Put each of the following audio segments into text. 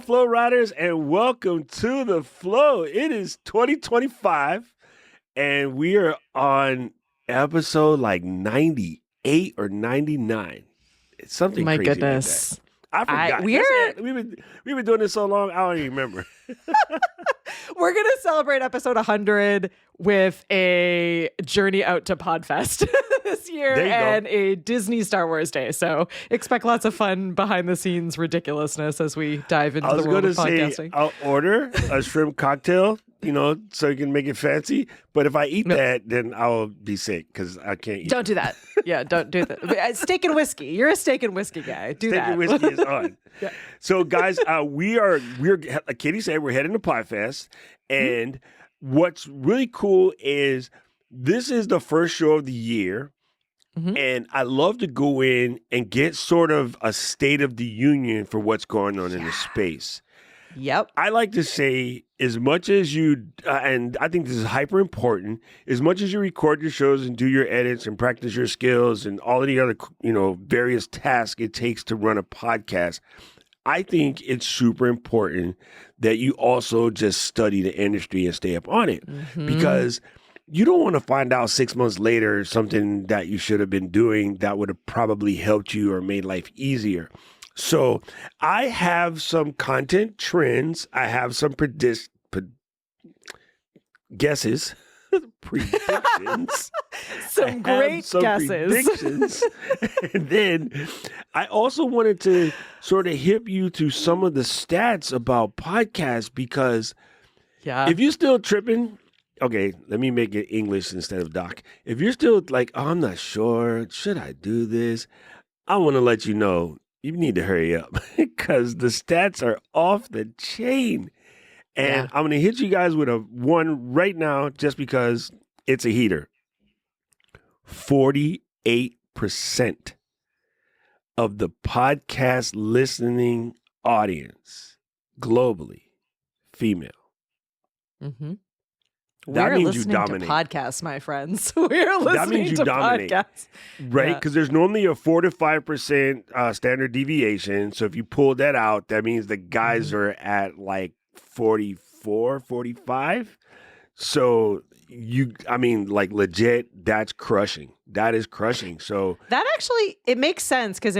Flow Riders, and welcome to the Flow. It is 2025, and we are on episode like 98 or 99. It's something My crazy goodness. like that. I forgot. We've been doing this so long, I don't even remember. We're going to celebrate episode 100 with a journey out to Podfest this year and a Disney Star Wars Day. So expect lots of fun behind the scenes ridiculousness as we dive into the world of podcasting. I'll order a shrimp cocktail, so you can make it fancy. But if I eat that, then I'll be sick because I can't eat. Don't do that. Yeah, don't do that. Steak and whiskey. You're a steak and whiskey guy. Do that. Steak and whiskey is on. Yeah. So, guys, we're like Katie said, we're heading to Podfest, and what's really cool is this is the first show of the year, and I love to go in and get sort of a state of the union for what's going on in the space. Yep. I like to say, as much as you, and I think this is hyper important, as much as you record your shows and do your edits and practice your skills and all of the other, various tasks it takes to run a podcast, I think it's super important that you also just study the industry and stay up on it because you don't want to find out 6 months later something that you should have been doing that would have probably helped you or made life easier. So I have some content trends. I have some guesses, predictions. Some great guesses. Predictions. And then I also wanted to sort of hip you to some of the stats about podcasts because if you're still tripping, okay, let me make it English instead of doc. If you're still like, oh, I'm not sure, should I do this? I want to let you know. You need to hurry up because the stats are off the chain. And I'm going to hit you guys with a one right now just because it's a heater. 48% of the podcast listening audience globally, female. We're listening to podcasts, my friends. We're listening to podcasts. Right? Because there's normally a 4 to 5% standard deviation. So if you pull that out, that means the guys are at like 44, 45. So legit, that's crushing. That is crushing. So that actually, it makes sense because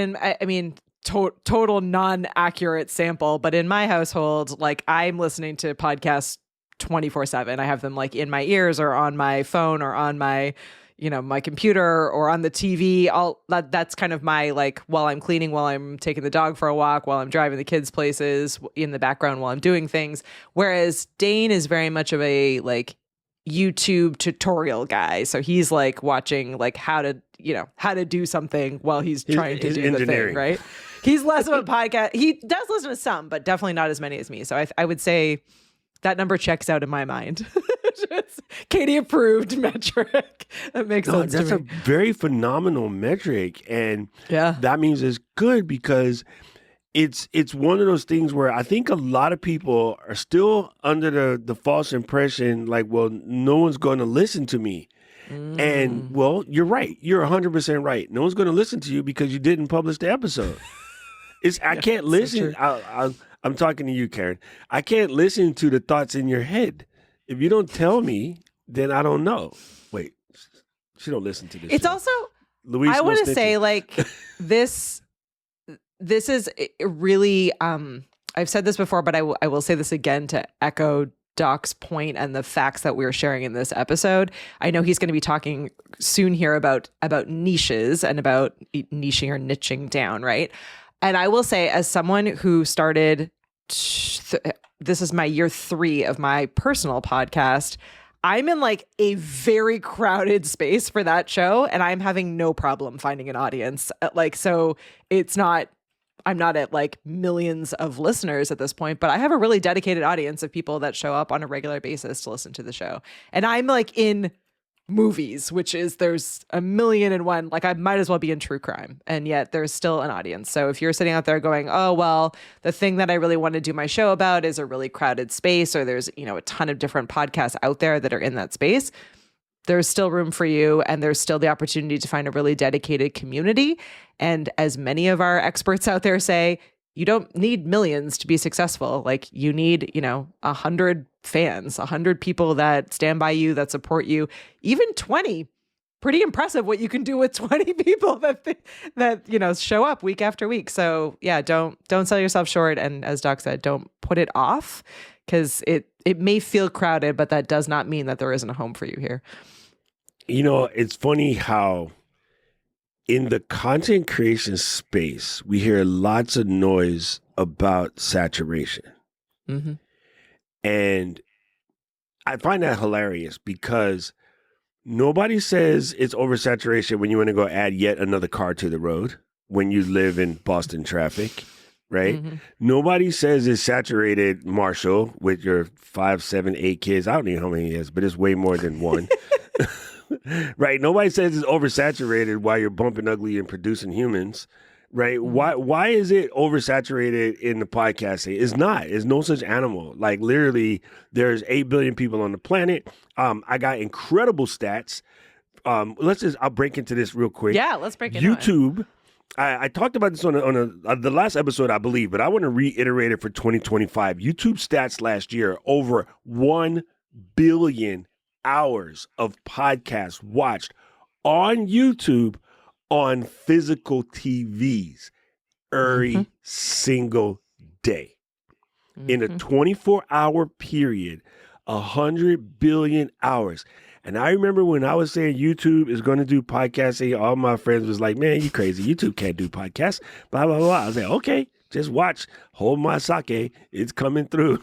total non-accurate sample, but in my household, like I'm listening to podcasts 24/7. I have them like in my ears or on my phone or on my, my computer or on the TV. That's kind of my, like, while I'm cleaning, while I'm taking the dog for a walk, while I'm driving the kids places, in the background while I'm doing things. Whereas Dane is very much of a like YouTube tutorial guy. So he's like watching like how to do something while he's trying to do the thing, right? He's less of a podcast. He does listen to some, but definitely not as many as me. So I would say that number checks out in my mind. Katie approved metric. That makes sense to me. That's a very phenomenal metric. And that means it's good because it's one of those things where I think a lot of people are still under the false impression like, well, no one's going to listen to me. And well, you're right. You're 100% right. No one's going to listen to you because you didn't publish the episode. I can't listen. So I'm talking to you, Karen. I can't listen to the thoughts in your head. If you don't tell me, then I don't know. Wait, she don't listen to this. It's also, I want to say like this is really, I've said this before, but I will say this again to echo Doc's point and the facts that we're sharing in this episode. I know he's going to be talking soon here about niches and about niching or niching down, right? And I will say, as someone who started, this is my year 3 of my personal podcast, I'm in like a very crowded space for that show, and I'm having no problem finding an audience. Like, so it's not, I'm not at like millions of listeners at this point, but I have a really dedicated audience of people that show up on a regular basis to listen to the show. And I'm like in movies, which is, there's a million and one, like I might as well be in true crime, and yet there's still an audience. So if you're sitting out there going, oh, well, the thing that I really want to do my show about is a really crowded space, or there's, a ton of different podcasts out there that are in that space, there's still room for you, and there's still the opportunity to find a really dedicated community. And as many of our experts out there say, you don't need millions to be successful. Like you need, 100 fans, 100 people that stand by you, that support you, even 20. Pretty impressive what you can do with 20 people that show up week after week. So yeah, don't sell yourself short. And as Doc said, don't put it off, because it may feel crowded, but that does not mean that there isn't a home for you here. It's funny how in the content creation space, we hear lots of noise about saturation. Mm-hmm. And I find that hilarious because nobody says it's oversaturation when you want to go add yet another car to the road when you live in Boston traffic, right? Mm-hmm. Nobody says it's saturated, Marshall, with your 5, 7, 8 kids. I don't know how many he has, but it's way more than one. Right? Nobody says it's oversaturated while you're bumping ugly and producing humans. Right? Mm-hmm. Why is it oversaturated in the podcasting? It's not. It's no such animal. Like literally, there's 8 billion people on the planet. I got incredible stats. I'll break into this real quick. Yeah, let's break into YouTube. I talked about this on the last episode, I believe, but I want to reiterate it for 2025. YouTube stats last year, over 1 billion hours of podcasts watched on YouTube on physical TVs every single day. In a 24-hour period, 100 billion hours. And I remember when I was saying YouTube is going to do podcasting, all my friends was like, man, you crazy. YouTube can't do podcasts, blah, blah, blah. I was like, okay, just watch. Hold my sake. It's coming through.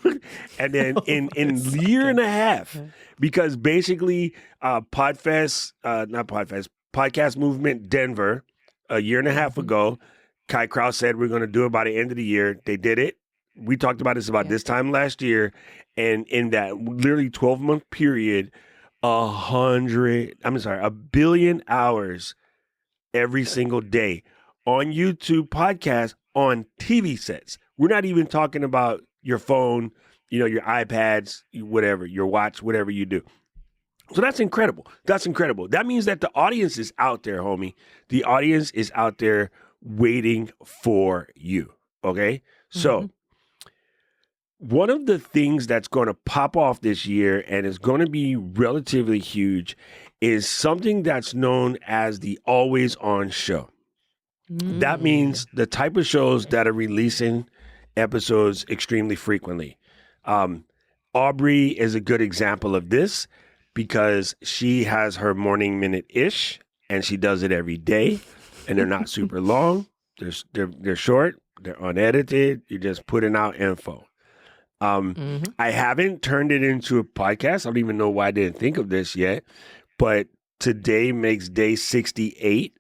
And then in a year and a half, because basically Podcast Movement Denver, a year and a half ago, Kai Krause said we're going to do it by the end of the year. They did it. We talked about this this time last year. And in that literally 12-month period, 1 billion hours every single day on YouTube podcasts on TV sets. We're not even talking about your phone, your iPads, whatever, your watch, whatever you do. So that's incredible. That's incredible. That means that the audience is out there, homie. The audience is out there waiting for you. Okay? So one of the things that's going to pop off this year and is going to be relatively huge is something that's known as the always on show. That means the type of shows that are releasing episodes extremely frequently. Aubrey is a good example of this because she has her morning minute-ish and she does it every day, and they're not super long. They're short. They're unedited. You're just putting out info. I haven't turned it into a podcast. I don't even know why I didn't think of this yet, but today makes day 68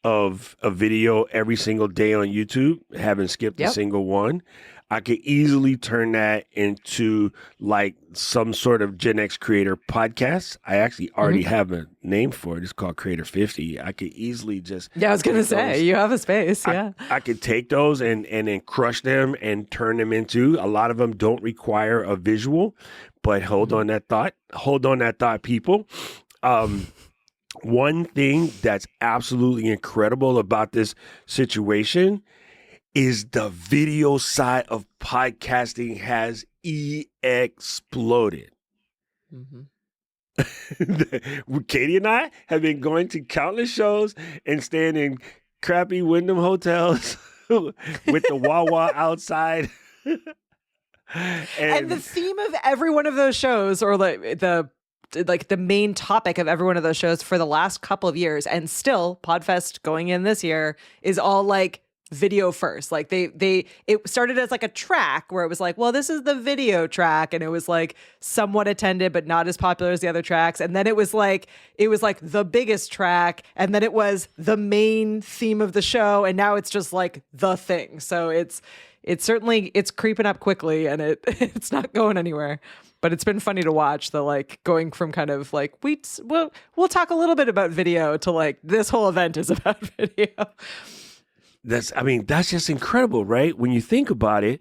of a video every single day on YouTube. Haven't skipped a single one. I could easily turn that into like some sort of Gen X creator podcast. I actually already have a name for it. It's called Creator 50. I could easily just... Yeah, I was going to say, you have a space, yeah. I could take those and then crush them and turn them into... A lot of them don't require a visual, but hold on that thought. Hold on that thought, people. One thing that's absolutely incredible about this situation is the video side of podcasting has exploded. Katie and I have been going to countless shows and staying in crappy Wyndham hotels with the Wawa outside. And the theme of every one of those shows, or the main topic of every one of those shows for the last couple of years, and still Podfest going in this year, is all like video first. Like it started as like a track where it was like, well, this is the video track, and it was like somewhat attended but not as popular as the other tracks. And then it was like the biggest track, and then it was the main theme of the show, and now it's just like the thing. So it's certainly creeping up quickly, and it's not going anywhere. But it's been funny to watch the like going from kind of like we'll talk a little bit about video to like this whole event is about video. That's just incredible, right? When you think about it,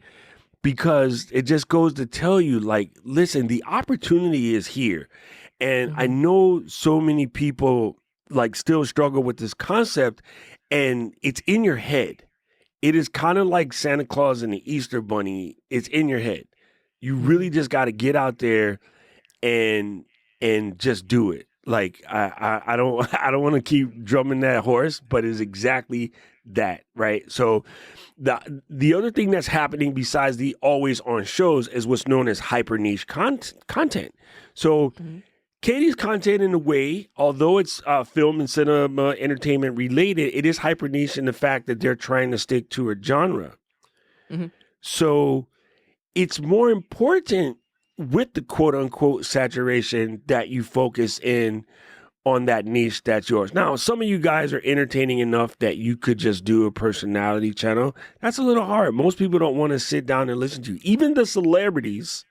because it just goes to tell you, like, listen, the opportunity is here. And I know so many people like still struggle with this concept, and it's in your head. it is kind of like Santa Claus and the Easter Bunny. It's in your head. You really just got to get out there and just do it. Like I don't I don't want to keep drumming that horse, but it's exactly that, right? So the other thing that's happening besides the always on shows is what's known as hyper niche content. So Katie's content, in a way, although it's film and cinema entertainment related, it is hyper niche in the fact that they're trying to stick to a genre. So it's more important with the quote unquote saturation that you focus in on that niche that's yours. Now, some of you guys are entertaining enough that you could just do a personality channel. That's a little hard. Most people don't want to sit down and listen to you. Even the celebrities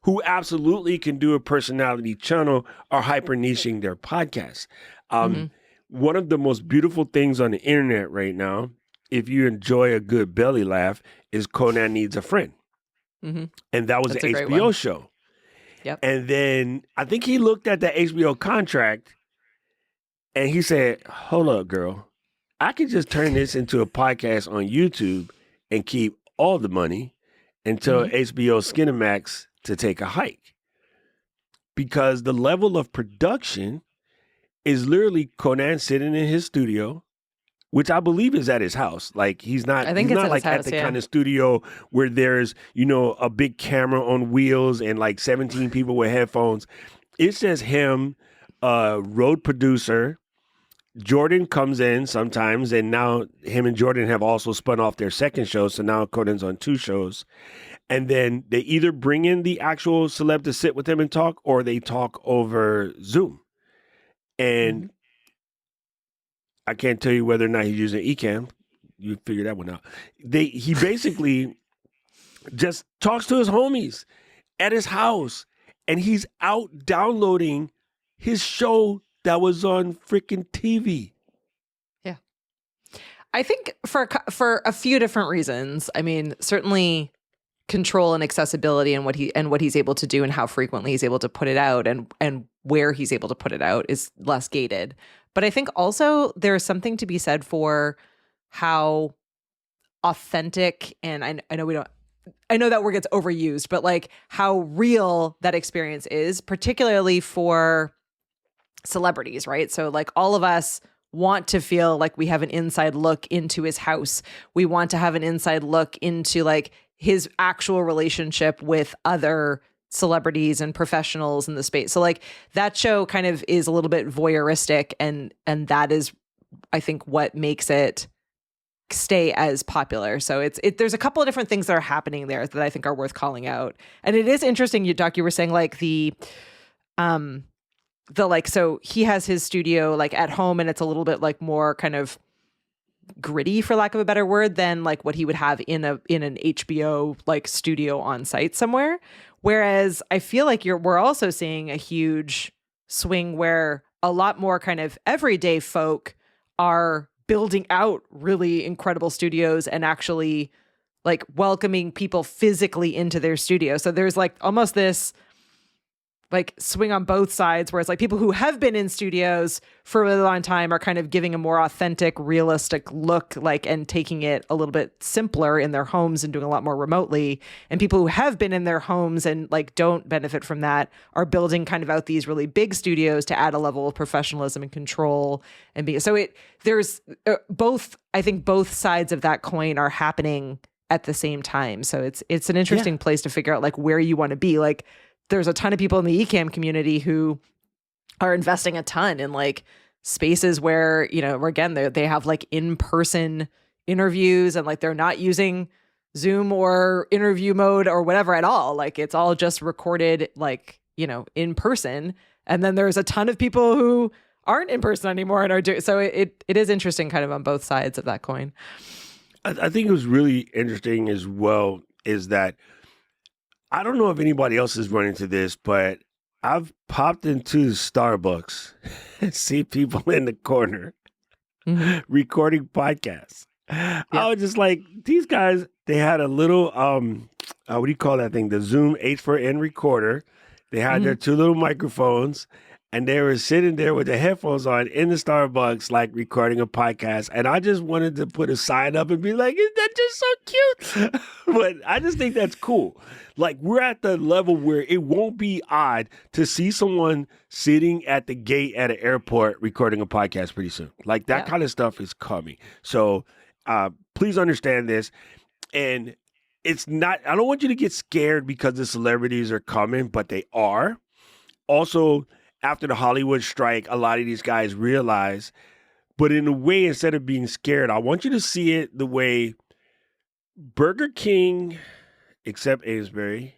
who absolutely can do a personality channel are hyper niching their podcasts. One of the most beautiful things on the internet right now, if you enjoy a good belly laugh, is Conan Needs a Friend. And that was an HBO show. Yep. And then I think he looked at the HBO contract and he said, hold up, girl. I could just turn this into a podcast on YouTube and keep all the money until HBO Skinemax to take a hike. Because the level of production is literally Conan sitting in his studio, which I believe is at his house. Like he's not like at the kind of studio where there's, a big camera on wheels and like 17 people with headphones. It's just him, road producer. Jordan comes in sometimes, and now him and Jordan have also spun off their second show. So now Conan's on 2 shows. And then they either bring in the actual celeb to sit with him and talk, or they talk over Zoom. And I can't tell you whether or not he's using Ecamm. You figure that one out. He basically just talks to his homies at his house, and he's out downloading his show that was on freaking TV. Yeah. I think for a few different reasons. I mean, certainly control and accessibility and what he's able to do and how frequently he's able to put it out and where he's able to put it out is less gated. But I think also there's something to be said for how authentic, and I know that word gets overused, but like how real that experience is, particularly for celebrities, right? So like all of us want to feel like we have an inside look into his house. We want to have an inside look into like his actual relationship with other celebrities and professionals in the space. So like that show kind of is a little bit voyeuristic, and that is, I think, what makes it stay as popular. So there's a couple of different things that are happening there that I think are worth calling out. And it is interesting, you were saying like so he has his studio like at home, and it's a little bit like more kind of gritty, for lack of a better word, than like what he would have in an HBO like studio on site somewhere. Whereas I feel like we're also seeing a huge swing where a lot more kind of everyday folk are building out really incredible studios and actually like welcoming people physically into their studio. So there's like almost this like swing on both sides, where it's like people who have been in studios for a really long time are kind of giving a more authentic, realistic look, like, and taking it a little bit simpler in their homes and doing a lot more remotely. And people who have been in their homes and like don't benefit from that are building kind of out these really big studios to add a level of professionalism and control. There's both, I think both sides of that coin are happening at the same time. So it's an interesting place to figure out like where you want to be. Like, there's a ton of people in the Ecamm community who are investing a ton in like spaces where, where again, they have like in-person interviews, and like they're not using Zoom or interview mode or whatever at all. Like it's all just recorded, like, in person. And then there's a ton of people who aren't in person anymore and are doing, so it is interesting kind of on both sides of that coin. I think it was really interesting as well is that I don't know if anybody else is running into this, but I've popped into Starbucks and see people in the corner recording podcasts. Yep. I was just like, these guys, they had a little, what do you call that thing? The Zoom H4n recorder. They had their 2 little microphones, and they were sitting there with their headphones on in the Starbucks, like recording a podcast. And I just wanted to put a sign up and be like, "Is that just so cute?" But I just think that's cool. Like, we're at the level where it won't be odd to see someone sitting at the gate at an airport recording a podcast pretty soon. Like, that kind of stuff is coming. So please understand this. And it's not, I don't want you to get scared because the celebrities are coming, but they are. Also, after the Hollywood strike, a lot of these guys realize, but in a way, instead of being scared, I want you to see it the way Burger King, except Amesbury,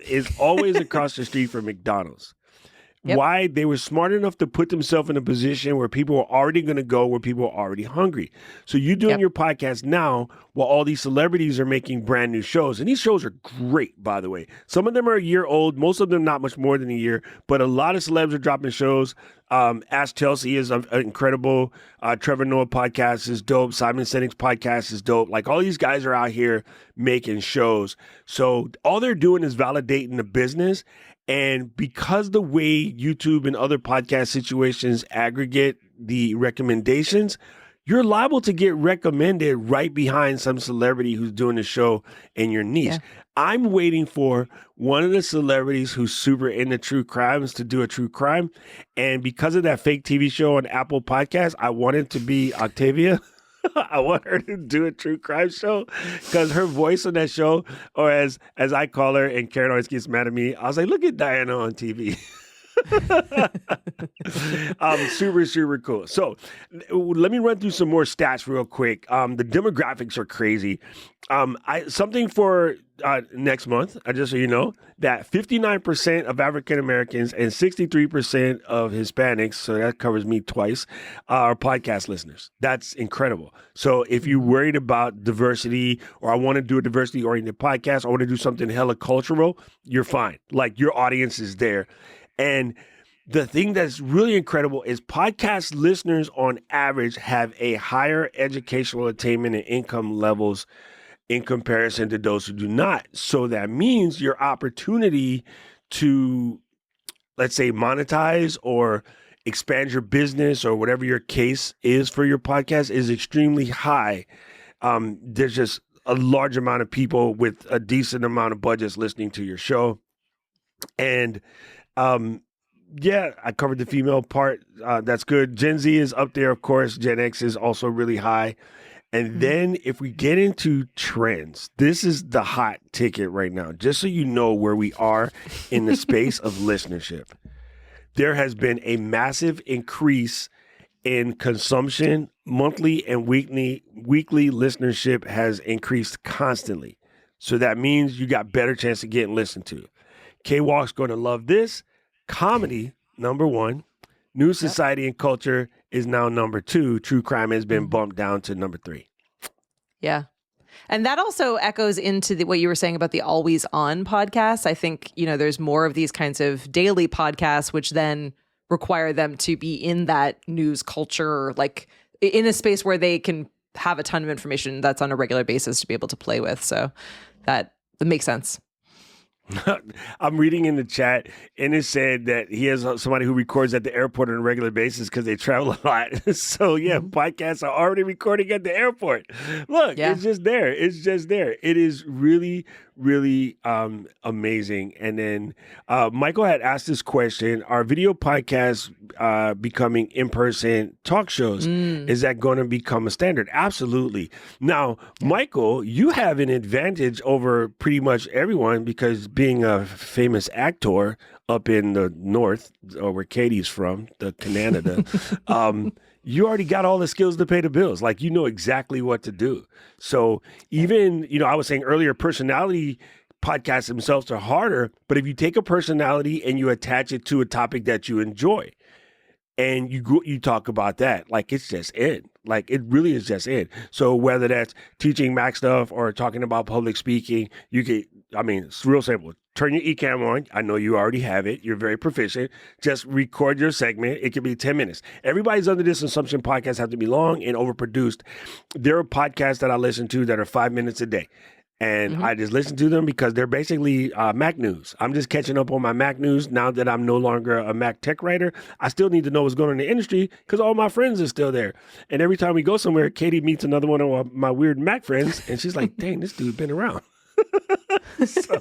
is always across the street from McDonald's. Yep. Why? They were smart enough to put themselves in a position where people are already going to go where people are already hungry. So you're doing your podcast now while all these celebrities are making brand new shows. And these shows are great, by the way. Some of them are a year old. Most of them not much more than a year. But a lot of celebs are dropping shows. Ask Chelsea is incredible. Trevor Noah podcast is dope. Simon Sinek's podcast is dope. Like, all these guys are out here making shows. So all they're doing is validating the business. And because the way YouTube and other podcast situations aggregate the recommendations, you're liable to get recommended right behind some celebrity who's doing the show in your niche. Yeah. I'm waiting for one of the celebrities who's super into true crimes to do a true crime. And because of that fake TV show on Apple Podcasts, I want it to be Octavia. I want her to do a true crime show because her voice on that show, or as I call her, and Karen always gets mad at me, I was like, look at Diana on TV. Super, super cool. So let me run through some more stats real quick. The demographics are crazy. Something for next month, just so you know, that 59% of African Americans and 63% of Hispanics, so that covers me twice, are podcast listeners. That's incredible. So if you're worried about diversity, or I want to do a diversity-oriented podcast, I want to do something hella cultural, you're fine. Like, your audience is there. And the thing that's really incredible is podcast listeners on average have a higher educational attainment and income levels in comparison to those who do not. So that means your opportunity to, let's say, monetize or expand your business or whatever your case is for your podcast is extremely high. There's just a large amount of people with a decent amount of budgets listening to your show. And I covered the female part. That's good. Gen Z is up there, of course. Gen X is also really high. And then if we get into trends, this is the hot ticket right now, just so you know where we are in the space of listenership. There has been a massive increase in consumption. Monthly and weekly listenership has increased constantly. So that means you got better chance of getting listened to. K-Walk's going to love this. Comedy, number 1. News, society, and culture is now number 2. True crime has been bumped down to number 3. Yeah. And that also echoes into what you were saying about the always on podcasts. I think, there's more of these kinds of daily podcasts, which then require them to be in that news culture, like in a space where they can have a ton of information that's on a regular basis to be able to play with. So that makes sense. I'm reading in the chat, and it said that he has somebody who records at the airport on a regular basis because they travel a lot. So, podcasts are already recording at the airport. Look, It's just there. It's just there. It is really, really amazing. And then Michael had asked this question, are video podcasts becoming in-person talk shows? Is that going to become a standard? Absolutely. Now, Michael, you have an advantage over pretty much everyone because being a famous actor up in the north, or where Katie's from, the Canada, you already got all the skills to pay the bills. Like, you know exactly what to do. So even, I was saying earlier, personality podcasts themselves are harder, but if you take a personality and you attach it to a topic that you enjoy, and you talk about that, like, it's just in. Like, it really is just in. So whether that's teaching Mac stuff or talking about public speaking, it's real simple. Turn your eCam on. I know you already have it. You're very proficient. Just record your segment. It can be 10 minutes. Everybody's under this assumption podcasts have to be long and overproduced. There are podcasts that I listen to that are 5 minutes a day. And I just listen to them because they're basically Mac news. I'm just catching up on my Mac news now that I'm no longer a Mac tech writer. I still need to know what's going on in the industry because all my friends are still there. And every time we go somewhere, Katie meets another one of my weird Mac friends, and she's like, dang, this dude's been around. So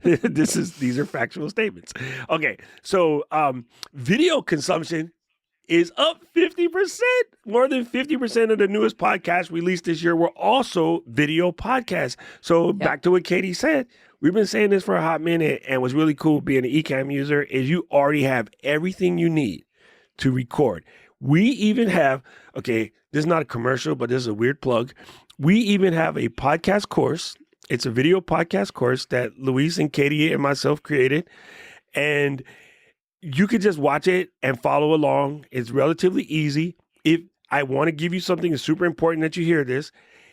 these are factual statements. Okay, so video consumption is up 50%. More than 50% of the newest podcasts released this year were also video podcasts. So back to what Katie said, we've been saying this for a hot minute, and what's really cool being an Ecamm user is you already have everything you need to record. We even have, okay, this is not a commercial, but this is a weird plug. We even have a podcast course. It's a video podcast course that Luis and Katie and myself created. And you could just watch it and follow along. It's relatively easy. If I want to give you something, it's super important that you hear this.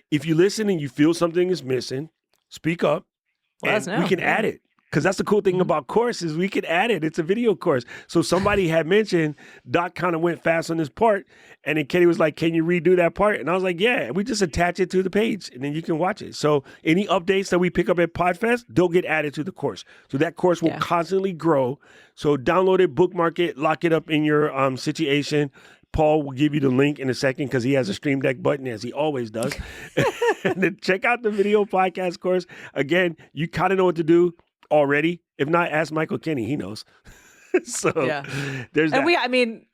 If you listen and you feel something is missing, speak up, and we can add it. Because that's the cool thing about course is we can add it. It's a video course. So somebody had mentioned Doc kind of went fast on this part, and then Katie was like, can you redo that part? And I was like, yeah. And we just attach it to the page, and then you can watch it. So any updates that we pick up at PodFest, they'll get added to the course. So that course will constantly grow. So download it, bookmark it, lock it up in your situation. Paul will give you the link in a second because he has a Stream Deck button, as he always does. And then check out the video podcast course. Again, you kind of know what to do already. If not, ask Michael Kinney. He knows. So there's that. And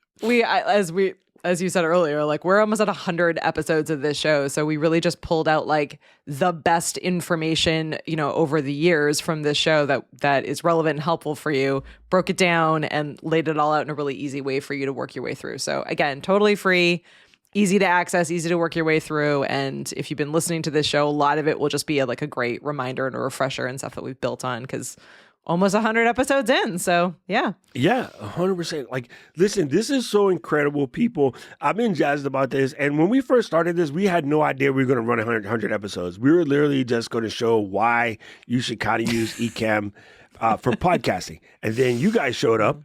as you said earlier, like we're almost at 100 episodes of this show. So we really just pulled out like the best information, over the years from this show that is relevant and helpful for you, broke it down and laid it all out in a really easy way for you to work your way through. So again, totally free, easy to access, easy to work your way through. And if you've been listening to this show, a lot of it will just be a great reminder and a refresher and stuff that we've built on because almost 100 episodes in. So yeah. Yeah, 100%. Like, listen, this is so incredible, people. I've been jazzed about this. And when we first started this, we had no idea we were going to run 100 episodes. We were literally just going to show why you should kind of use Ecamm for podcasting. And then you guys showed up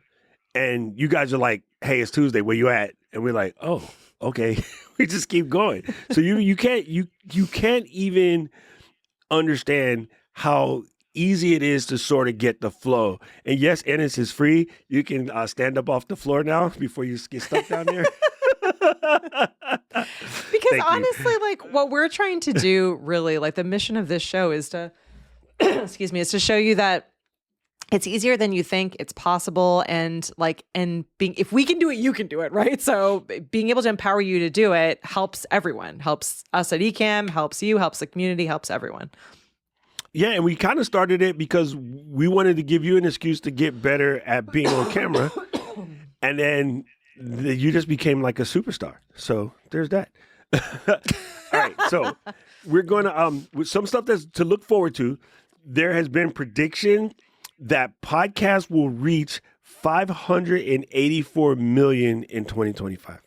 and you guys are like, hey, it's Tuesday. Where you at? And we're like, oh, okay. We just keep going. So you can't even understand how easy it is to sort of get the flow. And yes, Ennis is free. You can stand up off the floor now before you get stuck down there. Because honestly, like what we're trying to do really, like the mission of this show is to, is to show you that it's easier than you think. It's possible. And if we can do it, you can do it. Right. So being able to empower you to do it helps everyone, helps us at Ecamm, helps you, helps the community, helps everyone. Yeah, and we kind of started it because we wanted to give you an excuse to get better at being on camera. And then you just became like a superstar. So there's that. All right, so we're going to, with some stuff that's to look forward to, there has been prediction that podcasts will reach 584 million in 2025.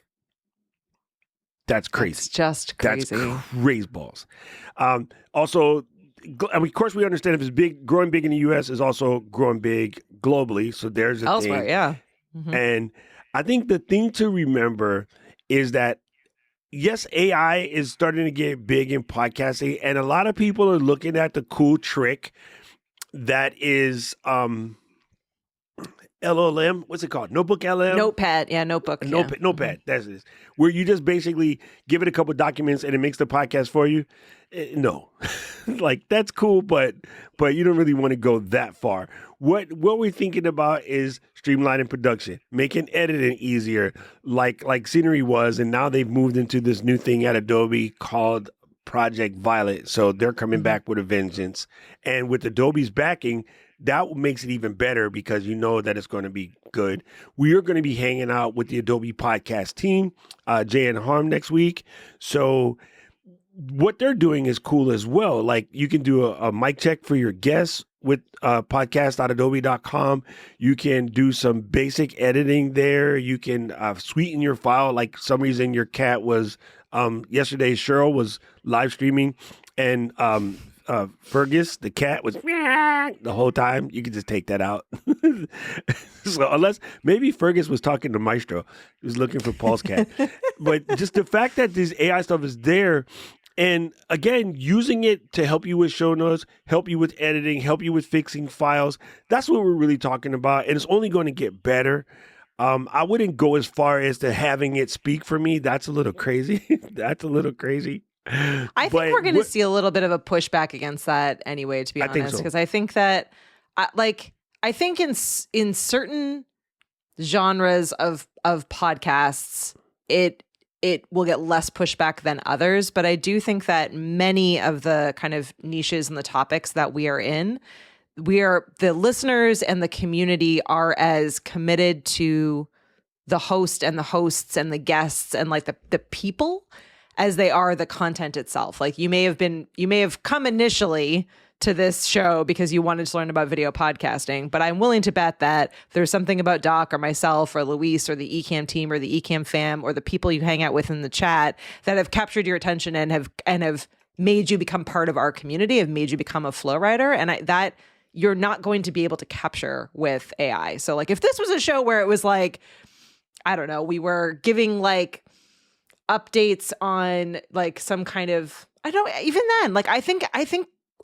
That's crazy. It's just crazy. That's crazy balls. Also, I mean, of course, we understand if it's big, growing big in the U.S. is also growing big globally. So there's a elsewhere, thing. Yeah. Mm-hmm. And I think the thing to remember is that, yes, AI is starting to get big in podcasting, and a lot of people are looking at the cool trick that is LLM. What's it called? Notebook LM? Notepad. Yeah, notebook. Notepad. Mm-hmm. That's it. Where you just basically give it a couple documents and it makes the podcast for you. No, like that's cool, but you don't really want to go that far. What we're thinking about is streamlining production, making editing easier, like Scenery was, and now they've moved into this new thing at Adobe called Project Violet. So they're coming back with a vengeance, and with Adobe's backing, that makes it even better because you know that it's going to be good. We are going to be hanging out with the Adobe podcast team, Jay and Harm next week. So what they're doing is cool as well. Like you can do a mic check for your guests with podcast.adobe.com. You can do some basic editing there. You can sweeten your file. Like some reason your cat was, yesterday Cheryl was live streaming and Fergus, the cat, was the whole time. You could just take that out. So unless maybe Fergus was talking to Maestro, he was looking for Paul's cat. But just the fact that this AI stuff is there, And again, using it to help you with show notes, help you with editing, help you with fixing files. That's what we're really talking about. And it's only going to get better. I wouldn't go as far as to having it speak for me. That's a little crazy. That's a little crazy. I think we're going to see a little bit of a pushback against that anyway, to be honest, because I think that, I think in certain genres of podcasts, it will get less pushback than others. But I do think that many of the kind of niches and the topics that we are in, the listeners and the community are as committed to the host and the hosts and the guests and like the people as they are the content itself. Like you may have come initially to this show because you wanted to learn about video podcasting, but I'm willing to bet that there's something about Doc or myself or Luis or the Ecamm team or the Ecamm fam or the people you hang out with in the chat that have captured your attention and have made you become part of our community, have made you become a flow rider. And that you're not going to be able to capture with AI. So like if this was a show where it was like, I don't know, we were giving like updates on like some kind of, I don't even then, like I think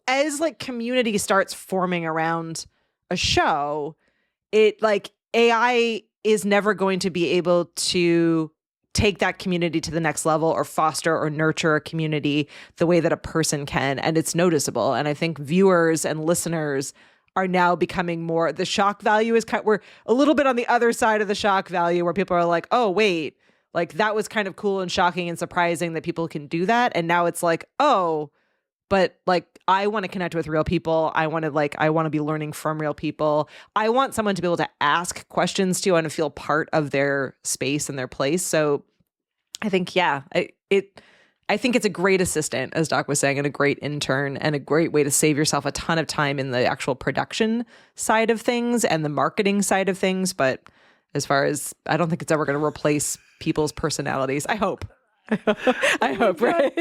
as like community starts forming around a show, it like AI is never going to be able to take that community to the next level or foster or nurture a community the way that a person can. And it's noticeable. And I think viewers and listeners are now becoming more, the shock value is we're a little bit on the other side of the shock value where people are like, oh, wait, like that was kind of cool and shocking and surprising that people can do that. And now it's like, oh, but like, I want to connect with real people. I want to be learning from real people. I want someone to be able to ask questions to and feel part of their space and their place. So I think, yeah, I think it's a great assistant, as Doc was saying, and a great intern and a great way to save yourself a ton of time in the actual production side of things and the marketing side of things. But as far as, I don't think it's ever going to replace people's personalities. I hope. I hope, right?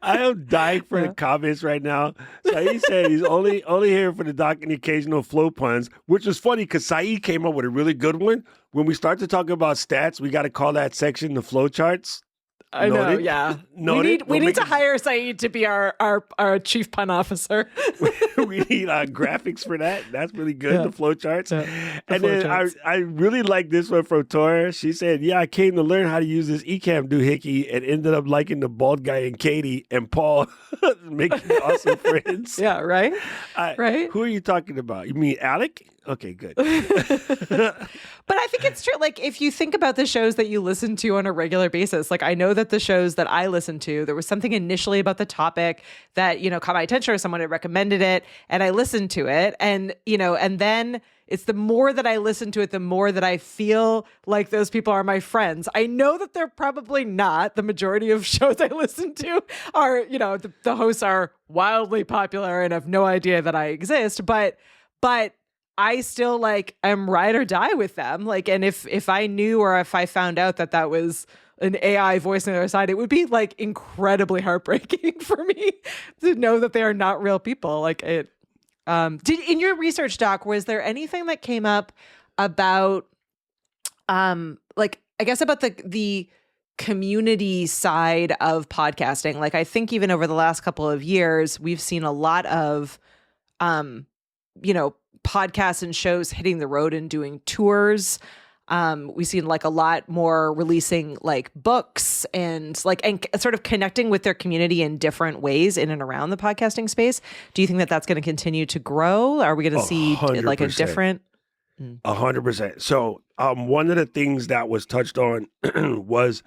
I am dying for the comments right now. Saeed said he's only here for the Doc and the occasional flow puns, which is funny because Saeed came up with a really good one. When we start to talk about stats, we got to call that section the flow charts. I know, yeah. We need to hire Saeed to be our chief pun officer. We need graphics for that. That's really good, the flow charts. And then I really like this one from Tora. She said, yeah, I came to learn how to use this Ecamm doohickey and ended up liking the bald guy and Katie and Paul, making awesome friends. Yeah, right? Right? Who are you talking about? You mean Alec? Okay, good. But I think it's true. Like, if you think about the shows that you listen to on a regular basis, like I know that the shows that I listen to, there was something initially about the topic that, caught my attention or someone had recommended it and I listened to it. And, and then it's the more that I listen to it, the more that I feel like those people are my friends. I know that they're probably not. The majority of shows I listen to are, the hosts are wildly popular and have no idea that I exist. But I still am ride or die with them. Like, and if I knew or if I found out that was an AI voice on the other side, it would be incredibly heartbreaking for me to know that they are not real people. Like it. In your research, Doc, was there anything that came up about, I guess about the community side of podcasting? Like, I think even over the last couple of years, we've seen a lot of, podcasts and shows hitting the road and doing tours. We've seen a lot more releasing books and sort of connecting with their community in different ways in and around the podcasting space. Do you think that that's going to continue to grow? Are we going to see 100%. a different? 100%. So one of the things that was touched on was,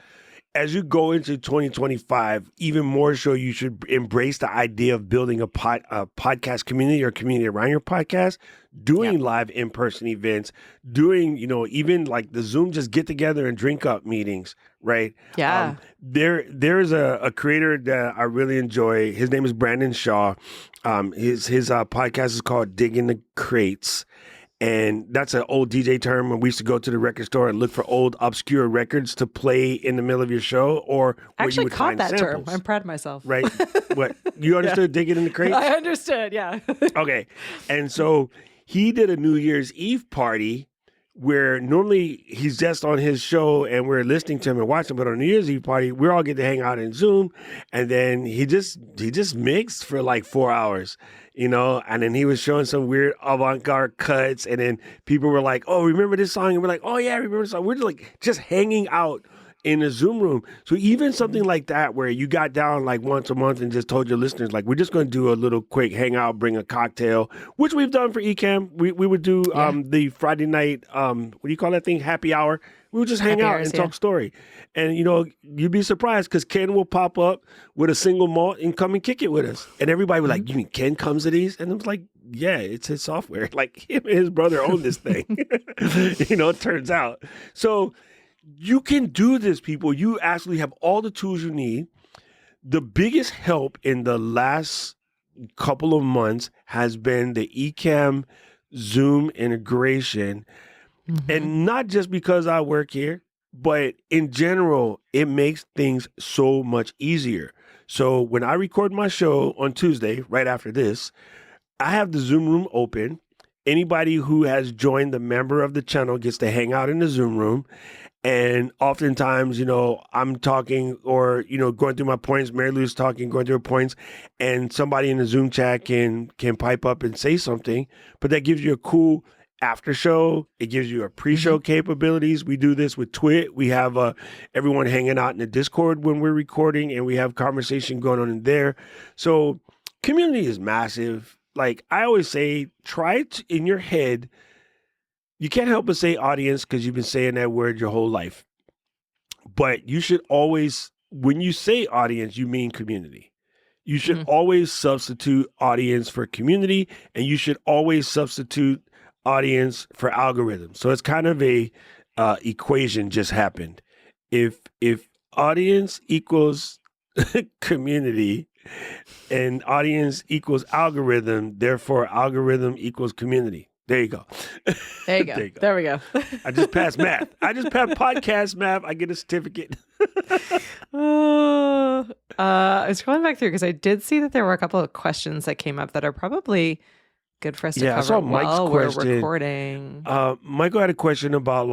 as you go into 2025, even more so, you should embrace the idea of building a podcast community or community around your podcast, doing live in-person events, doing, even the Zoom just get together and drink up meetings, right? Yeah. There's a creator that I really enjoy. His name is Brandon Shaw. His podcast is called Digging the Crates. And that's an old DJ term when we used to go to the record store and look for old obscure records to play in the middle of your show, or I actually you would caught find that samples. term. I'm proud of myself. Right? What, you understood? Digging in the crates? I understood. Yeah. Okay. And so he did a New Year's Eve party where normally he's just on his show and we're listening to him and watching, but on New Year's Eve party, we all get to hang out in Zoom, and then he just mixed for like 4 hours, and then he was showing some weird avant-garde cuts, and then people were like, "Oh, remember this song?" And we're like, "Oh yeah, I remember this song." We're just hanging out in a Zoom room. So even something like that, where you got down like once a month and just told your listeners, like, we're just going to do a little quick hangout, bring a cocktail, which we've done for Ecamm. We would do the Friday night, what do you call that thing? Happy hour. We would just hang out and talk story. And, you'd be surprised because Ken will pop up with a single malt and come and kick it with us. And everybody was like, "You mean Ken comes to these?" And I was like, "Yeah, it's his software." Like, him and his brother own this thing. It turns out. So you can do this, people. You actually have all the tools you need. The biggest help in the last couple of months has been the Ecamm Zoom integration. Mm-hmm. And not just because I work here, but in general, it makes things so much easier. So when I record my show on Tuesday, right after this, I have the Zoom room open. Anybody who has joined the member of the channel gets to hang out in the Zoom room. And oftentimes, I'm talking or, going through my points. Mary Lou's talking, going through her points, and somebody in the Zoom chat can pipe up and say something. But that gives you a cool after show. It gives you a pre-show capabilities. We do this with Twit. We have everyone hanging out in the Discord when we're recording, and we have conversation going on in there. So community is massive. Like I always say, try it in your head. You can't help but say audience because you've been saying that word your whole life. But you should always, when you say audience, you mean community. You should always substitute audience for community, and you should always substitute audience for algorithm. So it's kind of a equation just happened. If audience equals community and audience equals algorithm, therefore algorithm equals community. There you go. There you go. There we go. I just passed math. I just passed podcast math. I get a certificate. I was scrolling back through because I did see that there were a couple of questions that came up that are probably good for us to cover I saw Mike's while question. We're recording. Michael had a question about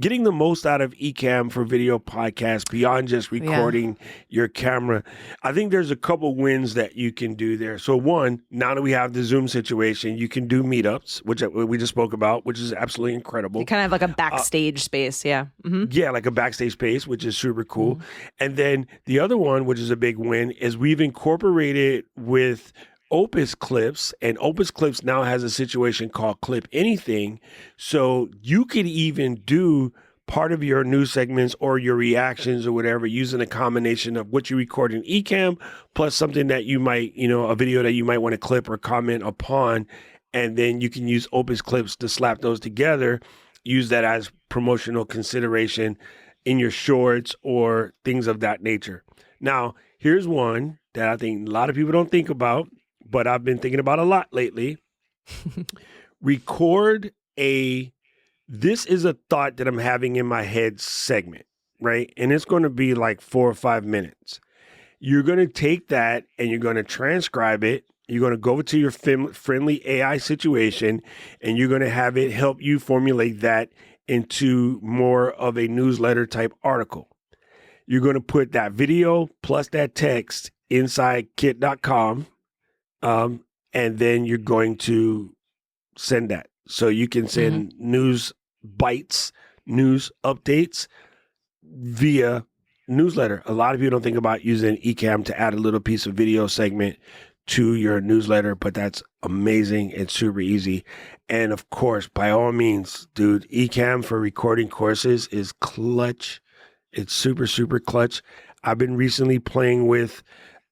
getting the most out of Ecamm for video podcasts beyond just recording your camera. I think there's a couple wins that you can do there. So one, now that we have the Zoom situation, you can do meetups, which we just spoke about, which is absolutely incredible. You kind of have like a backstage space, yeah. Mm-hmm. Yeah, like a backstage space, which is super cool. Mm-hmm. And then the other one, which is a big win, is we've incorporated with Opus Clips, and Opus Clips now has a situation called Clip Anything. So you could even do part of your news segments or your reactions or whatever using a combination of what you record in Ecamm plus something that you might, a video that you might want to clip or comment upon. And then you can use Opus Clips to slap those together, use that as promotional consideration in your shorts or things of that nature. Now, here's one that I think a lot of people don't think about, but I've been thinking about a lot lately. Record this is a thought that I'm having in my head segment, right? And it's going to be like 4 or 5 minutes. You're going to take that and you're going to transcribe it. You're going to go to your friendly AI situation and you're going to have it help you formulate that into more of a newsletter type article. You're going to put that video plus that text inside kit.com. And then you're going to send that. So you can send news bites, news updates via newsletter. A lot of people don't think about using Ecamm to add a little piece of video segment to your newsletter, but that's amazing. It's super easy. And of course, by all means, dude, Ecamm for recording courses is clutch. It's super, super clutch. I've been recently playing with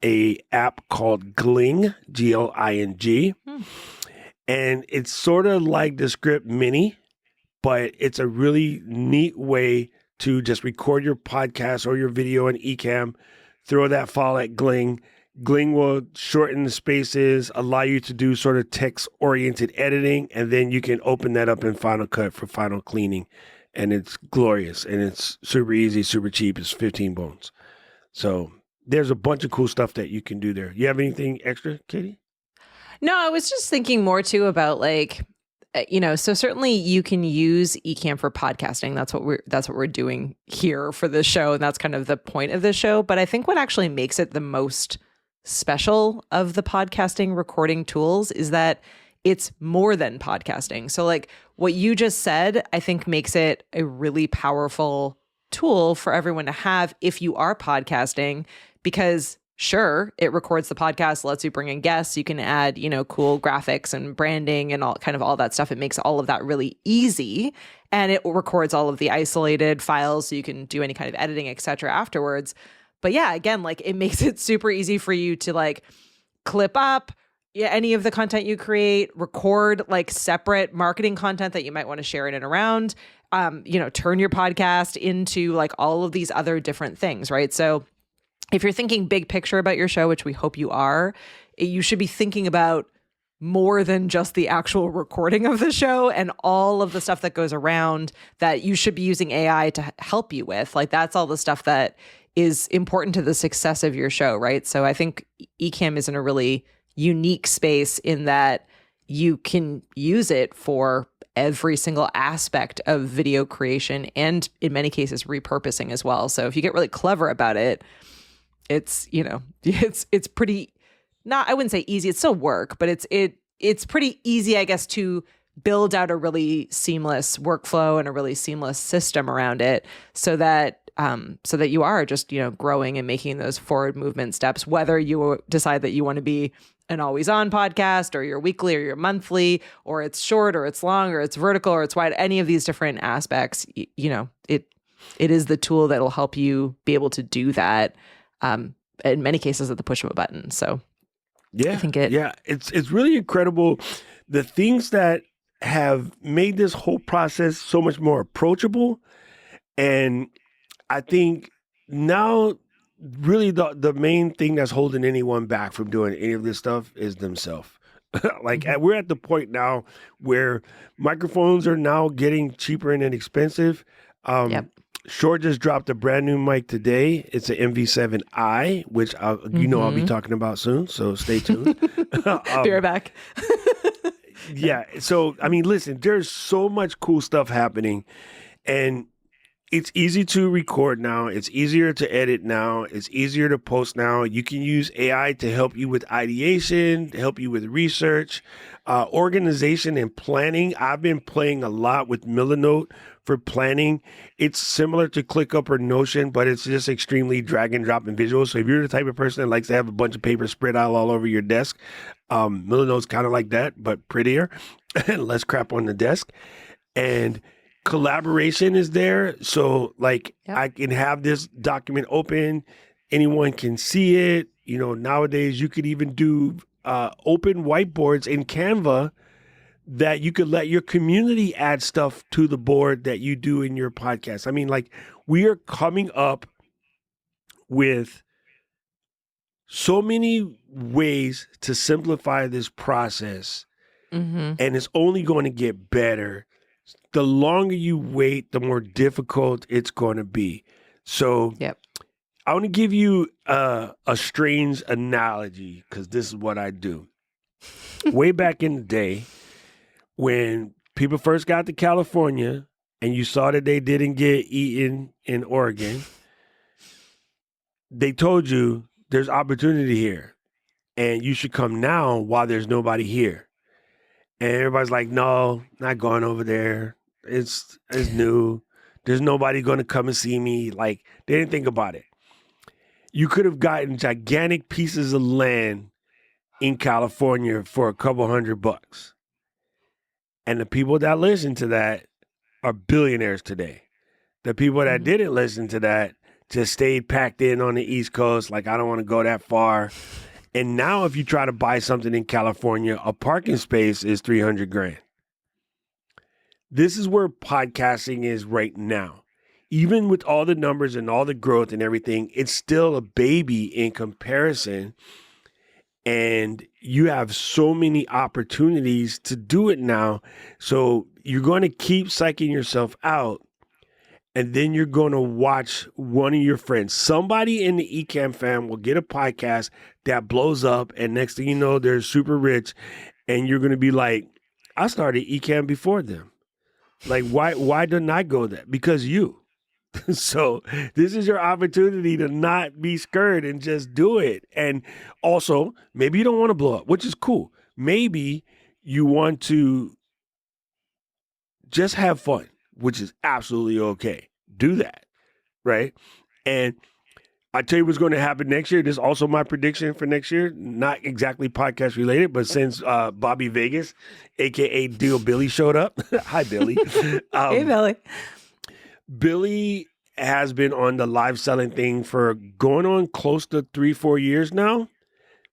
a app called Gling, Gling. And it's sort of like the Script Mini, but it's a really neat way to just record your podcast or your video in Ecamm, throw that file at Gling. Gling will shorten the spaces, allow you to do sort of text-oriented editing, and then you can open that up in Final Cut for final cleaning. And it's glorious, and it's super easy, super cheap. It's 15 bones. So there's a bunch of cool stuff that you can do there. You have anything extra, Katie? No, I was just thinking more too about so certainly you can use Ecamm for podcasting. That's what we're doing here for this show, and that's kind of the point of this show. But I think what actually makes it the most special of the podcasting recording tools is that it's more than podcasting. So like what you just said, I think makes it a really powerful tool for everyone to have if you are podcasting, because sure, it records the podcast, lets you bring in guests, you can add, cool graphics and branding and all that stuff. It makes all of that really easy, and it records all of the isolated files so you can do any kind of editing, etc. afterwards. But yeah, again, like it makes it super easy for you to like clip up any of the content you create, record like separate marketing content that you might want to share in and around, turn your podcast into like all of these other different things, right? So if you're thinking big picture about your show, which we hope you are, you should be thinking about more than just the actual recording of the show and all of the stuff that goes around that you should be using AI to help you with. Like that's all the stuff that is important to the success of your show, right? So I think Ecamm is in a really unique space in that you can use it for every single aspect of video creation and in many cases repurposing as well. So if you get really clever about it, it's pretty, not, I wouldn't say easy, it's still work, but it's pretty easy, I guess, to build out a really seamless workflow and a really seamless system around it so that you are just, growing and making those forward movement steps, whether you decide that you want to be an always on podcast or your weekly or your monthly, or it's short or it's long or it's vertical or it's wide, any of these different aspects, it is the tool that will help you be able to do that. In many cases at the push of a button. So yeah, I think it's really incredible. The things that have made this whole process so much more approachable. And I think now really the main thing that's holding anyone back from doing any of this stuff is themselves. We're at the point now where microphones are now getting cheaper and inexpensive. Yep. Short just dropped a brand new mic today. It's an MV7i, which I'll be talking about soon. So stay tuned. Be right back. Yeah. So, I mean, listen, there's so much cool stuff happening, and it's easy to record now. It's easier to edit now. It's easier to post now. You can use AI to help you with ideation, to help you with research, organization, and planning. I've been playing a lot with Milanote for planning. It's similar to ClickUp or Notion, but it's just extremely drag and drop and visual. So if you're the type of person that likes to have a bunch of paper spread out all over your desk, Milanote's kind of like that, but prettier and less crap on the desk. And collaboration is there. So like I can have this document open. Anyone can see it. Nowadays you could even do open whiteboards in Canva that you could let your community add stuff to the board that you do in your podcast. I mean, like we are coming up with so many ways to simplify this process, and it's only going to get better. The longer you wait, the more difficult it's going to be. So I want to give you a strange analogy because this is what I do. Way back in the day, when people first got to California and you saw that they didn't get eaten in Oregon, they told you there's opportunity here and you should come now while there's nobody here. And everybody's like, no, not going over there. It's new. There's nobody going to come and see me. Like, they didn't think about it. You could have gotten gigantic pieces of land in California for a couple $100. And the people that listen to that are billionaires today. The people that didn't listen to that just stayed packed in on the East Coast. Like, I don't want to go that far. And now if you try to buy something in California, a parking space is $300,000. This is where podcasting is right now. Even with all the numbers and all the growth and everything, it's still a baby in comparison. And you have so many opportunities to do it now. So you're going to keep psyching yourself out. And then you're going to watch one of your friends, somebody in the Ecamm fam will get a podcast that blows up. And next thing you know, they're super rich. And you're going to be like, I started Ecamm before them. Like, why didn't I go there? Because you. So this is your opportunity to not be scared and just do it. And also, maybe you don't want to blow up, which is cool. Maybe you want to just have fun, which is absolutely okay. Do that, right? And I tell you what's going to happen next year. This is also my prediction for next year. Not exactly podcast related, but since Bobby Vegas, aka Deal Billy, showed up. Hi, Billy. Hey, Billy. Billy has been on the live selling thing for going on close to 3-4 years now.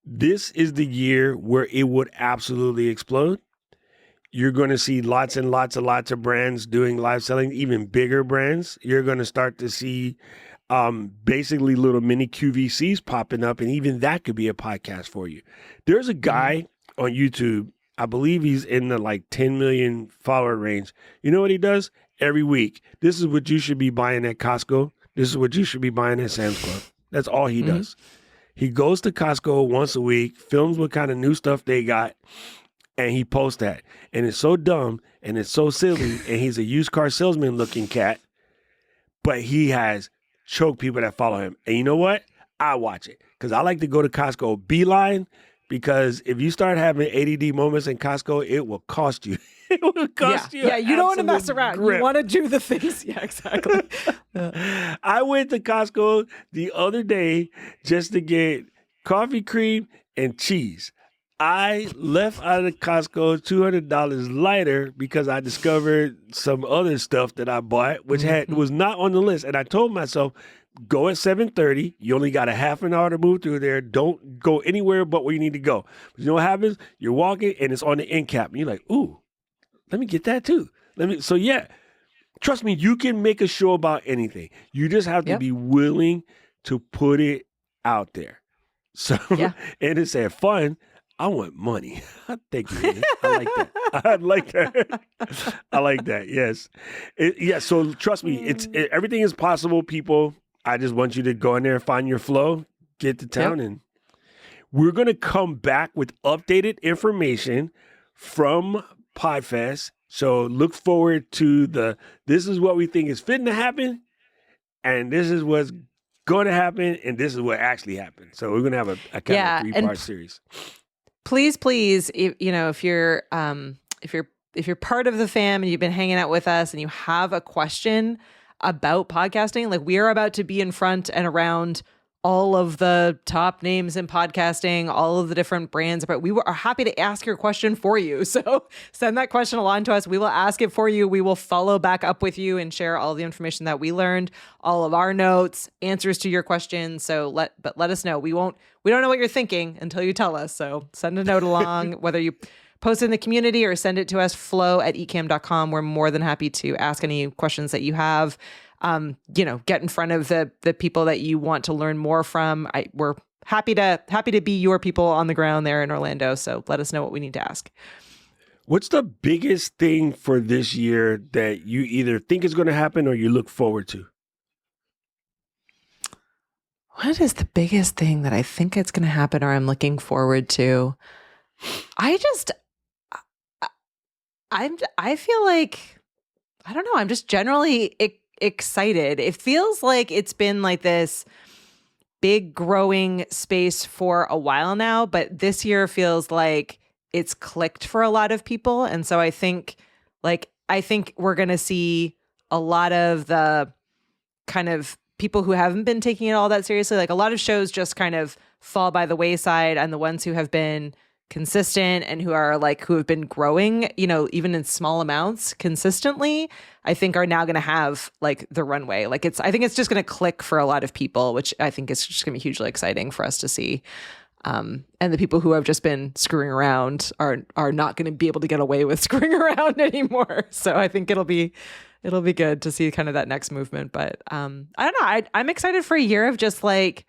This is the year where it would absolutely explode. You're going to see lots and lots of brands doing live selling, even bigger brands. You're going to start to see basically little mini QVCs popping up, and even that could be a podcast for you. There's a guy on YouTube, I believe he's in the like 10 million follower range. You know what he does? Every week, this is what you should be buying at Costco. This is what you should be buying at Sam's Club. That's all he does. He goes to Costco once a week, films what kind of new stuff they got, and he posts that. And it's so dumb, and it's so silly, and he's a used car salesman looking cat, but he has choke people that follow him. And you know what? I watch it because I like to go to Costco beeline, because if you start having ADD moments in Costco, it will cost you. It will cost you. Yeah, you don't want to mess around. Grip. You want to do the things. Yeah, exactly. I went to Costco the other day just to get coffee cream and cheese. I left out of Costco $200 lighter because I discovered some other stuff that I bought, which was not on the list. And I told myself, go at 7:30. You only got a half an hour to move through there. Don't go anywhere but where you need to go. But you know what happens? You're walking and it's on the end cap. And you're like, ooh, let me get that too. So yeah, trust me, you can make a show about anything. You just have to be willing to put it out there. So, and it said fun. I want money. Thank you. Ian. I like that. I like that. I like that. Yes. So trust me, everything is possible, people. I just want you to go in there, find your flow, get to town, and we're going to come back with updated information from PodFest. So look forward to this is what we think is fitting to happen, and this is what's going to happen, and this is what actually happened. So we're going to have a kind of 3-part series. Please, if you're part of the fam and you've been hanging out with us and you have a question about podcasting, like we are about to be in front and around all of the top names in podcasting, all of the different brands, but we are happy to ask your question for you. So send that question along to us. We will ask it for you. We will follow back up with you and share all the information that we learned, all of our notes, answers to your questions. So let us know. We don't know what you're thinking until you tell us. So send a note along, whether you post it in the community or send it to us, flow@ecamm.com. We're more than happy to ask any questions that you have. Get in front of the people that you want to learn more from. We're happy to be your people on the ground there in Orlando. So let us know what we need to ask. What's the biggest thing for this year that you either think is going to happen or you look forward to? What is the biggest thing that I think it's going to happen or I'm looking forward to? I feel like, I don't know, I'm just generally excited. It feels like it's been like this big growing space for a while now, but this year feels like it's clicked for a lot of people. And so I think we're going to see a lot of the kind of people who haven't been taking it all that seriously. Like a lot of shows just kind of fall by the wayside, and the ones who have been consistent and who have been growing, even in small amounts consistently, I think are now going to have like the runway. I think it's just going to click for a lot of people, which I think is just going to be hugely exciting for us to see. And the people who have just been screwing around are not going to be able to get away with screwing around anymore. So I think it'll be good to see kind of that next movement. But I don't know. I'm excited for a year of just like,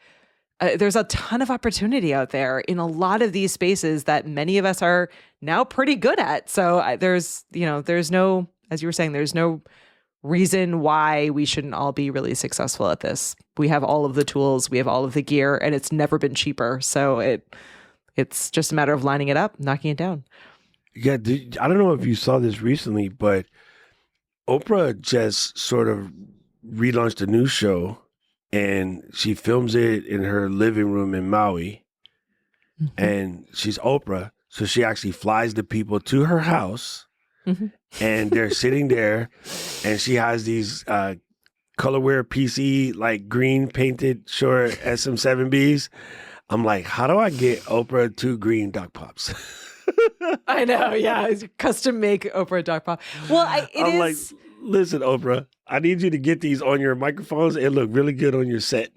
there's a ton of opportunity out there in a lot of these spaces that many of us are now pretty good at. So there's no, as you were saying, there's no reason why we shouldn't all be really successful at this. We have all of the tools, we have all of the gear, and it's never been cheaper. So it's just a matter of lining it up, knocking it down. Yeah, I don't know if you saw this recently, but Oprah just sort of relaunched a new show, and she films it in her living room in Maui. Mm-hmm. And she's Oprah, so she actually flies the people to her house, mm-hmm. and they're sitting there, and she has these colorware PC like green painted short SM7Bs. I'm like, how do I get Oprah 2 green Doc Pops? I know, yeah. Custom make Oprah Doc Pop. Well, I'm like, listen, Oprah, I need you to get these on your microphones. It look really good on your set.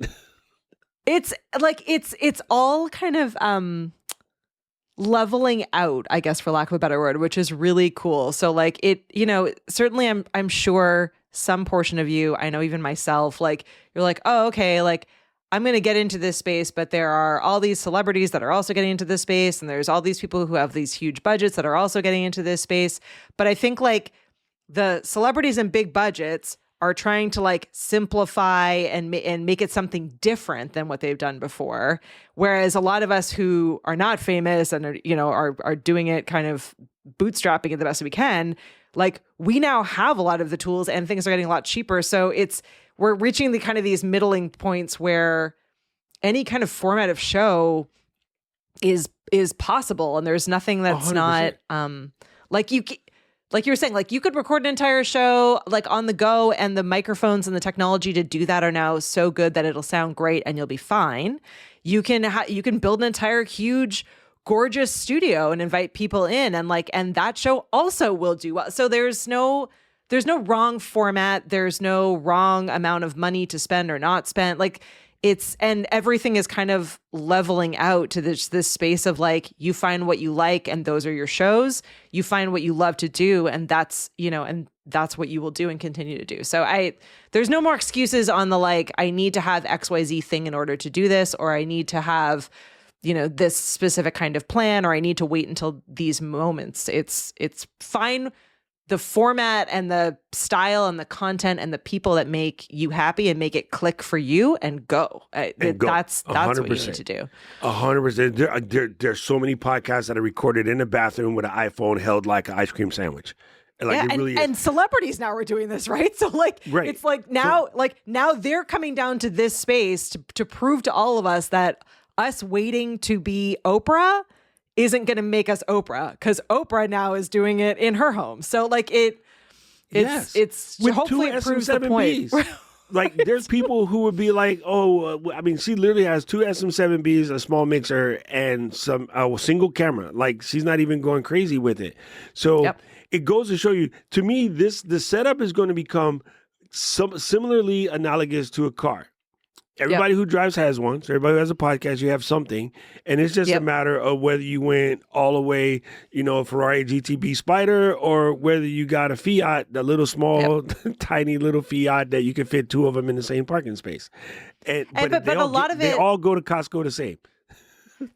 It's like it's all kind of leveling out, I guess, for lack of a better word, which is really cool. So like it, certainly I'm sure some portion of you, I know even myself, like you're like, oh, okay, like I'm going to get into this space, but there are all these celebrities that are also getting into this space. And there's all these people who have these huge budgets that are also getting into this space. But I think like the celebrities and big budgets are trying to like simplify and make it something different than what they've done before. Whereas a lot of us who are not famous and are doing it kind of bootstrapping it the best we can, like we now have a lot of the tools and things are getting a lot cheaper. So we're reaching the kind of these middling points where any kind of format of show is possible, and there's nothing that's 100%. not like you were saying, like you could record an entire show like on the go, and the microphones and the technology to do that are now so good that it'll sound great and you'll be fine. You can build an entire huge gorgeous studio and invite people in, and that show also will do well. So there's no wrong format. There's no wrong amount of money to spend or not spend. Like and everything is kind of leveling out to this space of like, you find what you like and those are your shows. You find what you love to do, and that's what you will do and continue to do. So there's no more excuses on the like, I need to have XYZ thing in order to do this, or I need to have this specific kind of plan, or I need to wait until these moments. It's fine. The format and the style and the content and the people that make you happy and make it click for you, and go. That's what you need to do. 100%. There's so many podcasts that are recorded in the bathroom with an iPhone held like an ice cream sandwich. And celebrities now are doing this, right? So like, right. It's like now they're coming down to this space to prove to all of us that us waiting to be Oprah isn't going to make us Oprah, because Oprah now is doing it in her home. So like it's with hopefully it proves the point. Like there's people who would be like, she literally has 2 SM7Bs, a small mixer, and a single camera. Like she's not even going crazy with it. So It goes to show you, to me, the setup is going to become similarly analogous to a car. Everybody who drives has one. So everybody who has a podcast, you have something. And it's just a matter of whether you went all the way, a Ferrari GTB Spider, or whether you got a Fiat, the little small, tiny little Fiat that you can fit 2 of them in the same parking space. But a lot of it, they all go to Costco the same.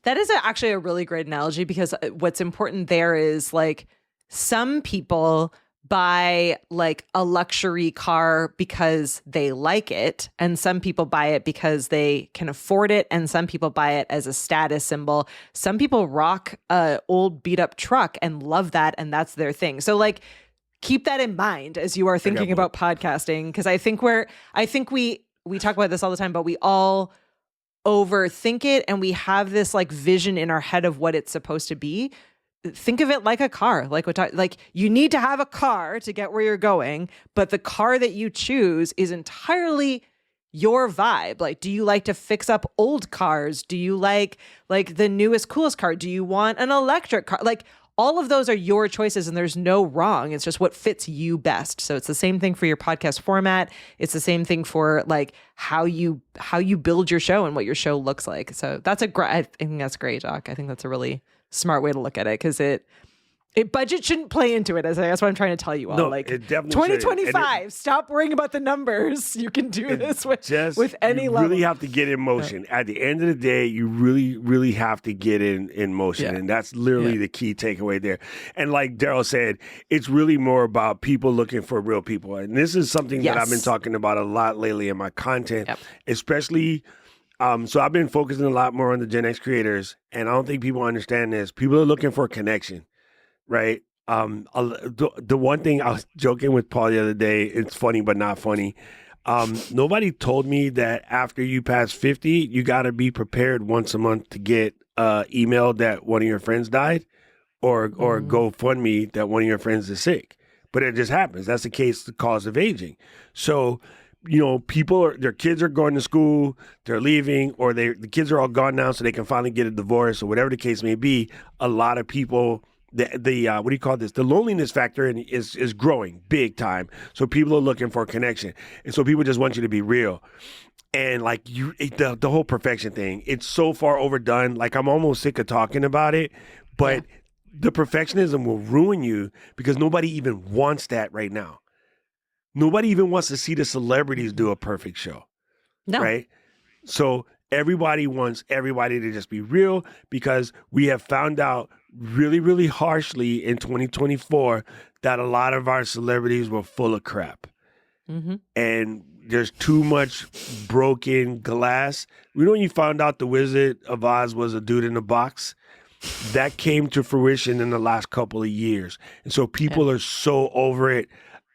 That is actually a really great analogy, because what's important there is like some people buy like a luxury car because they like it, and some people buy it because they can afford it, and some people buy it as a status symbol. Some people rock a old beat up truck and love that, and that's their thing. So like keep that in mind as you are thinking about podcasting, because I think we talk about this all the time, but we all overthink it, and we have this like vision in our head of what it's supposed to be. Think of it like a car, like you need to have a car to get where you're going, but the car that you choose is entirely your vibe. Like, do you like to fix up old cars? Do you like the newest, coolest car? Do you want an electric car? Like all of those are your choices, and there's no wrong. It's just what fits you best. So it's the same thing for your podcast format. It's the same thing for like how you build your show and what your show looks like. So I think that's great, Doc. I think that's a really smart way to look at it, because budget shouldn't play into it. That's what I'm trying to tell you all. No, like it definitely 2025, stop worrying about the numbers. You can do this with any level. You really have to get in motion. At the end of the day, you really, really have to get in motion. And that's literally the key takeaway there. And like Daryl said, it's really more about people looking for real people. And this is something that I've been talking about a lot lately in my content, especially. So I've been focusing a lot more on the Gen X creators, and I don't think people understand this. People are looking for connection. right? The one thing I was joking with Paul the other day, it's funny but not funny. Nobody told me that after you pass 50, you got to be prepared once a month to get email that one of your friends died, or GoFundMe that one of your friends is sick. But it just happens. That's the cause of aging. So, their kids are going to school, they're leaving, or the kids are all gone now, so they can finally get a divorce, or whatever the case may be. A lot of people, the what do you call this? The loneliness factor is growing big time. So people are looking for a connection, and so people just want you to be real. And like the whole perfection thing, it's so far overdone. Like I'm almost sick of talking about it, but the perfectionism will ruin you because nobody even wants that right now. Nobody even wants to see the celebrities do a perfect show. No. Right? So everybody wants everybody to just be real because we have found out really, really harshly in 2024 that a lot of our celebrities were full of crap. Mm-hmm. And there's too much broken glass. When you found out the Wizard of Oz was a dude in a box, that came to fruition in the last couple of years. And so people are so over it.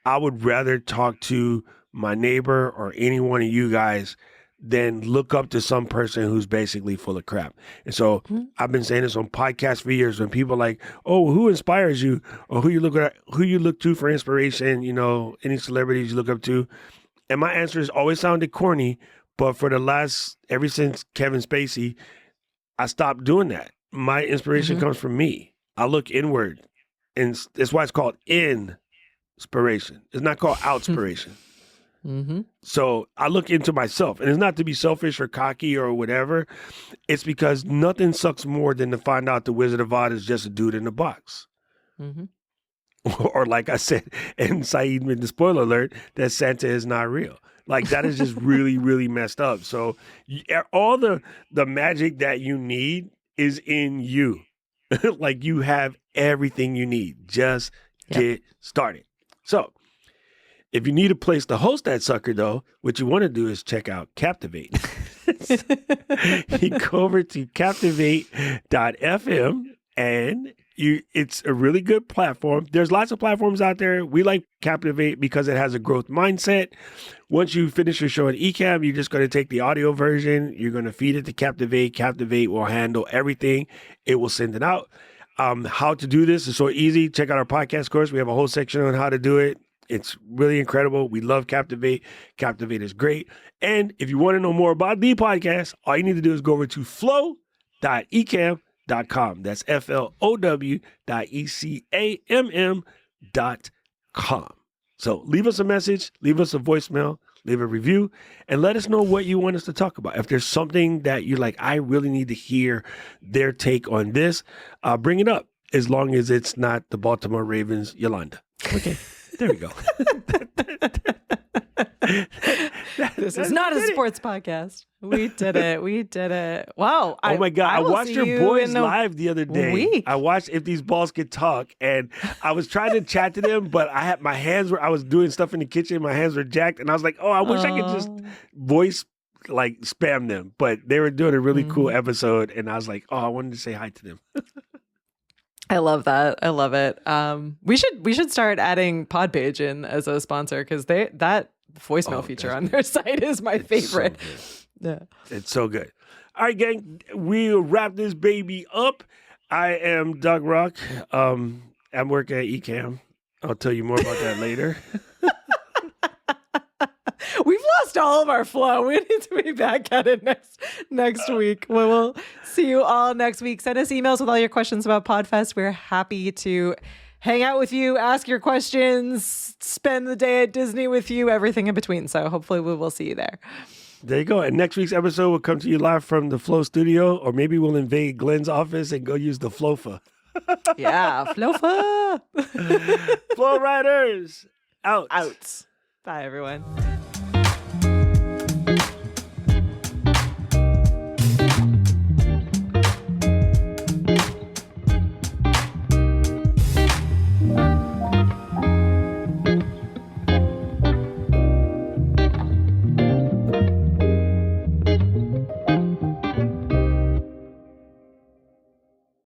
I would rather talk to my neighbor or any one of you guys than look up to some person who's basically full of crap. And so I've been saying this on podcasts for years when people are like, oh, who inspires you or who you look to for inspiration, any celebrities you look up to. And my answer has always sounded corny, but ever since Kevin Spacey, I stopped doing that. My inspiration comes from me. I look inward, and that's why it's called inspiration. It's not called outspiration. Mm-hmm. So I look into myself, and it's not to be selfish or cocky or whatever. It's because nothing sucks more than to find out the Wizard of Oz is just a dude in a box. Mm-hmm. Or like I said, and Saeed made the spoiler alert, that Santa is not real. Like that is just really, really messed up. So all the magic that you need is in you. Like you have everything you need. Just get started. So if you need a place to host that sucker, though, what you want to do is check out Captivate. You go over to captivate.fm and it's a really good platform. There's lots of platforms out there. We like Captivate because it has a growth mindset. Once you finish your show at Ecamm, you're just going to take the audio version. You're going to feed it to Captivate. Captivate will handle everything. It will send it out. How to do this is so easy. Check out our podcast course. We have a whole section on how to do it. It's really incredible. We love Captivate. Captivate is great. And if you want to know more about the podcast, all you need to do is go over to flow.ecamm.com. That's flow.ecamm.com. So leave us a message, leave us a voicemail, leave a review, and let us know what you want us to talk about. If there's something that you're like, I really need to hear their take on this, bring it up, as long as it's not the Baltimore Ravens, Yolanda. Okay, there we go. This is not a sports podcast. We did it. Wow. Oh my God. I watched your boys live the other day. I watched If These Balls Could Talk, and I was trying to chat to them, but I was doing stuff in the kitchen. My hands were jacked, and I was like, oh, I wish I could just voice like spam them. But they were doing a really cool episode, and I was like, oh, I wanted to say hi to them. I love that. I love it. We should start adding Podpage in as a sponsor because that voicemail feature on their site is my favorite. So it's so good. All right, gang, we'll wrap this baby up. I am Doug Rock. I work at Ecamm. I'll tell you more about that later. We've lost all of our flow. We need to be back at it next week. We'll see you all next week. Send us emails with all your questions about Podfest. We're happy to hang out with you, ask your questions, spend the day at Disney with you, everything in between. So hopefully we will see you there. There you go. And next week's episode will come to you live from the Flow studio, or maybe we'll invade Glenn's office and go use the Flofa. Yeah, Flofa. Flow Riders, out. Bye, everyone.